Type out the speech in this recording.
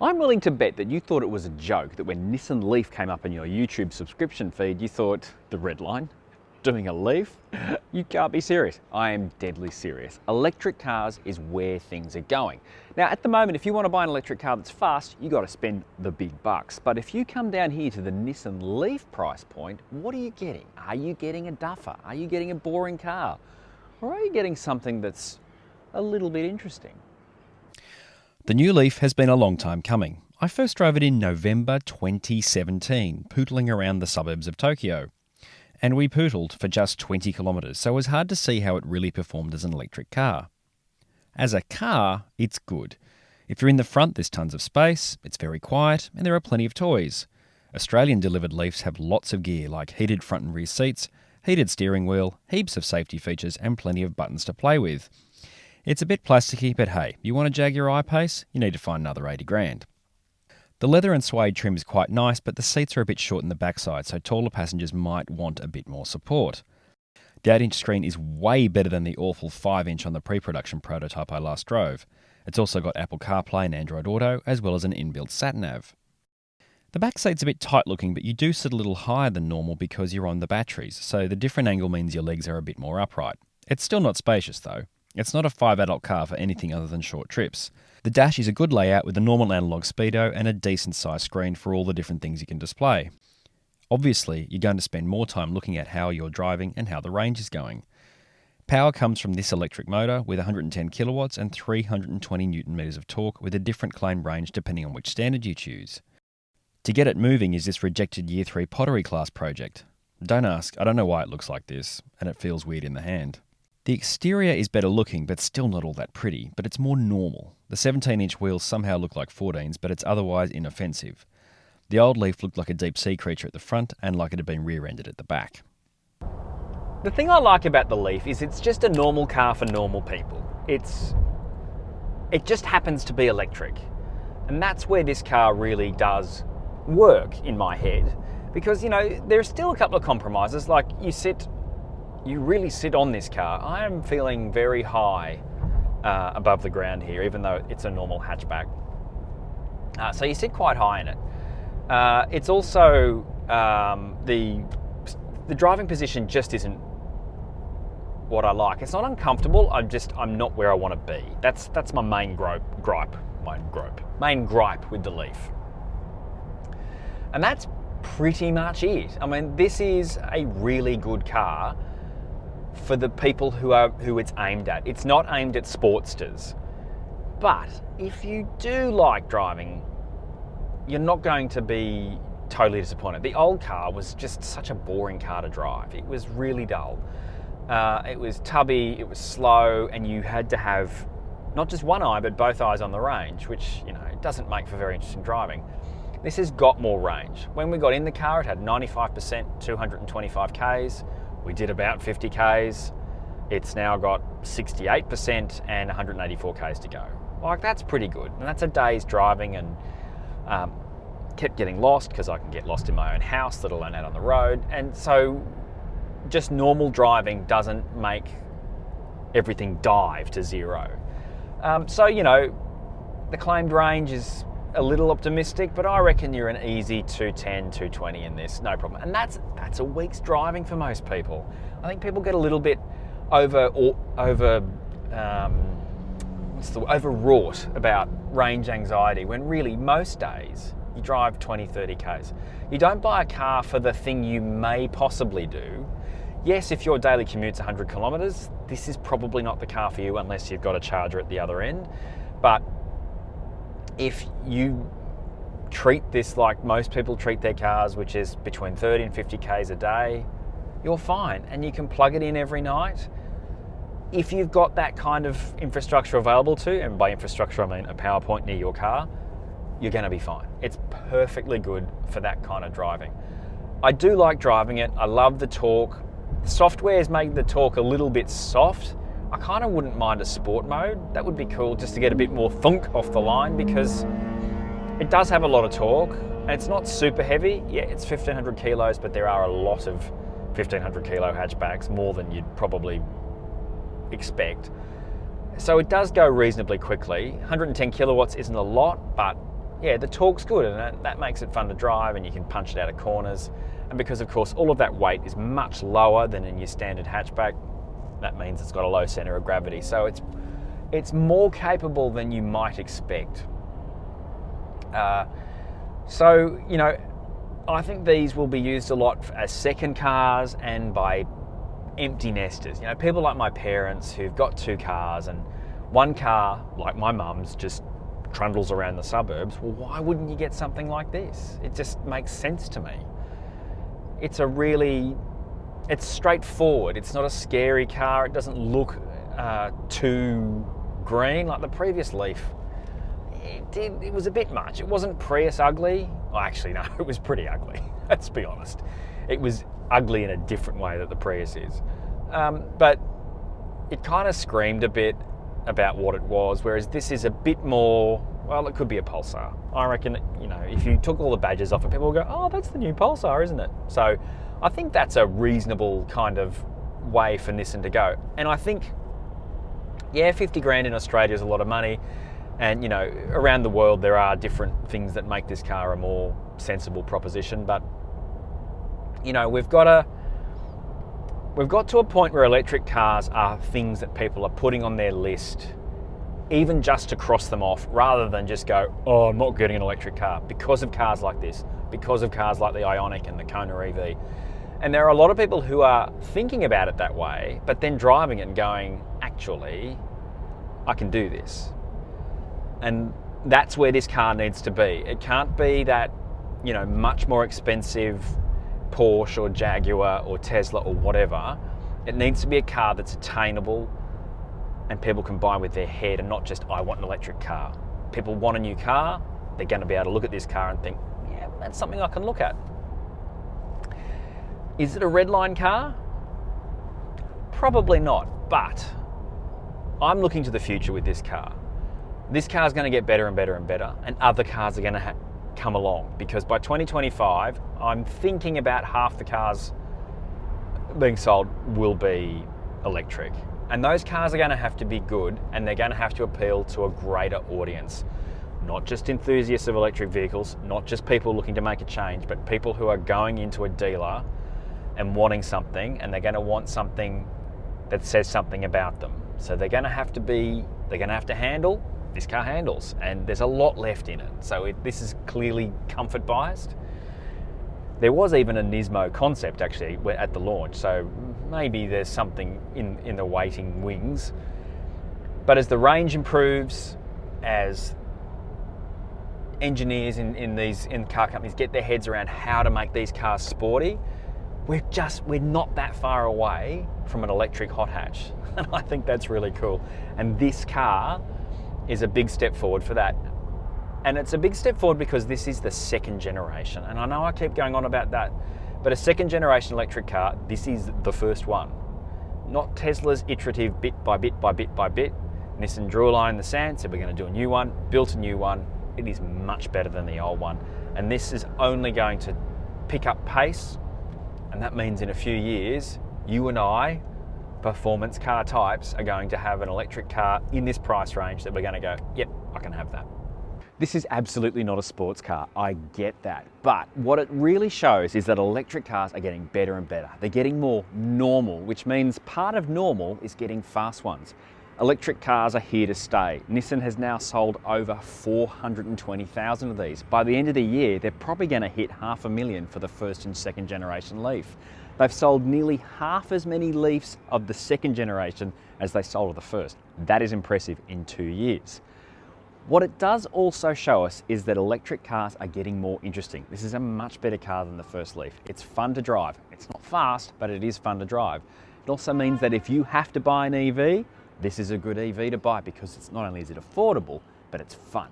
I'm willing to bet that you thought it was a joke that when Nissan Leaf came up in your YouTube subscription feed, you thought, the red line? Doing a Leaf? You can't be serious. I am deadly serious. Electric cars is where things are going. Now, at the moment, if you want to buy an electric car that's fast, you got to spend the big bucks. But if you come down here to the Nissan Leaf price point, what are you getting? Are you getting a duffer? Are you getting a boring car? Or are you getting something that's a little bit interesting? The new Leaf has been a long time coming. I first drove it in November 2017, pootling around the suburbs of Tokyo. And we pootled for just 20 kilometres, so it was hard to see how it really performed as an electric car. As a car, it's good. If you're in the front, there's tons of space, it's very quiet, and there are plenty of toys. Australian delivered Leafs have lots of gear like heated front and rear seats, heated steering wheel, heaps of safety features, and plenty of buttons to play with. It's a bit plasticky, but hey, you want to jag your I-Pace? You need to find another 80 grand. The leather and suede trim is quite nice, but the seats are a bit short in the backside, so taller passengers might want a bit more support. The 8-inch screen is way better than the awful 5-inch on the pre-production prototype I last drove. It's also got Apple CarPlay and Android Auto, as well as an inbuilt sat-nav. The back seat's a bit tight looking, but you do sit a little higher than normal because you're on the batteries, so the different angle means your legs are a bit more upright. It's still not spacious though. It's not a 5-adult car for anything other than short trips. The dash is a good layout with a normal analog speedo and a decent sized screen for all the different things you can display. Obviously, you're going to spend more time looking at how you're driving and how the range is going. Power comes from this electric motor with 110 kilowatts and 320 newton meters of torque with a different claimed range depending on which standard you choose. To get it moving is this rejected Year 3 pottery class project. Don't ask, I don't know why it looks like this, and it feels weird in the hand. The exterior is better looking, but still not all that pretty, but it's more normal. The 17-inch wheels somehow look like 14s, but it's otherwise inoffensive. The old Leaf looked like a deep-sea creature at the front and like it had been rear-ended at the back. The thing I like about the Leaf is it's just a normal car for normal people. It just happens to be electric. And that's where this car really does work in my head. Because, you know, there's still a couple of compromises, like you really sit on this car. I am feeling very high above the ground here, even though it's a normal hatchback. So you sit quite high in it. It's also, the driving position just isn't what I like. It's not uncomfortable, I'm not where I want to be. That's my main gripe with the Leaf. And that's pretty much it. I mean, this is a really good car for the people who it's aimed at. It's not aimed at sportsters. But if you do like driving, you're not going to be totally disappointed. The old car was just such a boring car to drive. It was really dull. It was tubby, it was slow, and you had to have not just one eye, but both eyes on the range, which, you know, it doesn't make for very interesting driving. This has got more range. When we got in the car, it had 95%, 225 Ks. We did about 50 Ks. It's now got 68% and 184 Ks to go. Like, that's pretty good. And that's a day's driving, and kept getting lost because I can get lost in my own house, let alone out on the road. And so just normal driving doesn't make everything dive to zero. So, you know, the claimed range is a little optimistic, but I reckon you're an easy 210, 220 in this, no problem. And that's a week's driving for most people. I think people get a little bit overwrought about range anxiety, when really most days you drive 20, 30 Ks. You don't buy a car for the thing you may possibly do. Yes, if your daily commute's 100 kilometres, this is probably not the car for you unless you've got a charger at the other end. But if you treat this like most people treat their cars, which is between 30 and 50 Ks a day, you're fine. And you can plug it in every night. If you've got that kind of infrastructure available to, and by infrastructure I mean a power point near your car, you're going to be fine. It's perfectly good for that kind of driving. I do like driving it. I love the torque. The software is making the torque a little bit soft. I kind of wouldn't mind a sport mode. That would be cool, just to get a bit more thunk off the line, because it does have a lot of torque and it's not super heavy. Yeah, it's 1,500 kilos, but there are a lot of 1,500 kilo hatchbacks, more than you'd probably expect. So it does go reasonably quickly. 110 kilowatts isn't a lot, but yeah, the torque's good, and that makes it fun to drive, and you can punch it out of corners. And because, of course, all of that weight is much lower than in your standard hatchback, that means it's got a low centre of gravity. So it's more capable than you might expect. So, you know, I think these will be used a lot as second cars and by empty nesters. You know, people like my parents who've got 2 cars, and one car, like my mum's, just trundles around the suburbs. Well, why wouldn't you get something like this? It just makes sense to me. It's straightforward. It's not a scary car. It doesn't look too green like the previous Leaf. It was a bit much. It wasn't Prius ugly. Well, actually, no, it was pretty ugly. Let's be honest. It was ugly in a different way that the Prius is. But it kind of screamed a bit about what it was, whereas this is a bit more, well, it could be a Pulsar. I reckon, you know, if you took all the badges off it, people will go, oh, that's the new Pulsar, isn't it? So I think that's a reasonable kind of way for Nissan to go. And I think, yeah, 50 grand in Australia is a lot of money. And, you know, around the world there are different things that make this car a more sensible proposition. But, you know, we've got to a point where electric cars are things that people are putting on their list, even just to cross them off, rather than just go, oh, I'm not getting an electric car, because of cars like this, because of cars like the Ioniq and the Kona EV. And there are a lot of people who are thinking about it that way, but then driving it and going, actually, I can do this. And that's where this car needs to be. It can't be that, you know, much more expensive Porsche or Jaguar or Tesla or whatever. It needs to be a car that's attainable and people can buy with their head, and not just, I want an electric car. People want a new car, they're going to be able to look at this car and think, yeah, that's something I can look at. Is it a red line car? Probably not, but I'm looking to the future with this car. This car is going to get better and better and better, and other cars are going to come along, because by 2025, I'm thinking about half the cars being sold will be electric. And those cars are going to have to be good, and they're going to have to appeal to a greater audience. Not just enthusiasts of electric vehicles, not just people looking to make a change, but people who are going into a dealer and wanting something, and they're going to want something that says something about them. So they're going to have to handle. This car handles, and there's a lot left in it. So this is clearly comfort biased. There was even a Nismo concept actually at the launch, so maybe there's something in the waiting wings. But as the range improves, as engineers in car companies get their heads around how to make these cars sporty, we're not that far away from an electric hot hatch. And I think that's really cool. And this car is a big step forward for that. And it's a big step forward because this is the second generation. And I know I keep going on about that, but a second generation electric car, this is the first one. Not Tesla's iterative bit by bit by bit by bit. Nissan drew a line in the sand, said we're going to do a new one, built a new one. It is much better than the old one. And this is only going to pick up pace. And that means in a few years, you and I, performance car types, are going to have an electric car in this price range that we're going to go, yep, I can have that. This is absolutely not a sports car, I get that. But what it really shows is that electric cars are getting better and better. They're getting more normal, which means part of normal is getting fast ones. Electric cars are here to stay. Nissan has now sold over 420,000 of these. By the end of the year, they're probably going to hit 500,000 for the first and second generation Leaf. They've sold nearly half as many Leafs of the second generation as they sold of the first. That is impressive in 2 years. What it does also show us is that electric cars are getting more interesting. This is a much better car than the first Leaf. It's fun to drive. It's not fast, but it is fun to drive. It also means that if you have to buy an EV, this is a good EV to buy, because it's not only is it affordable, but it's fun.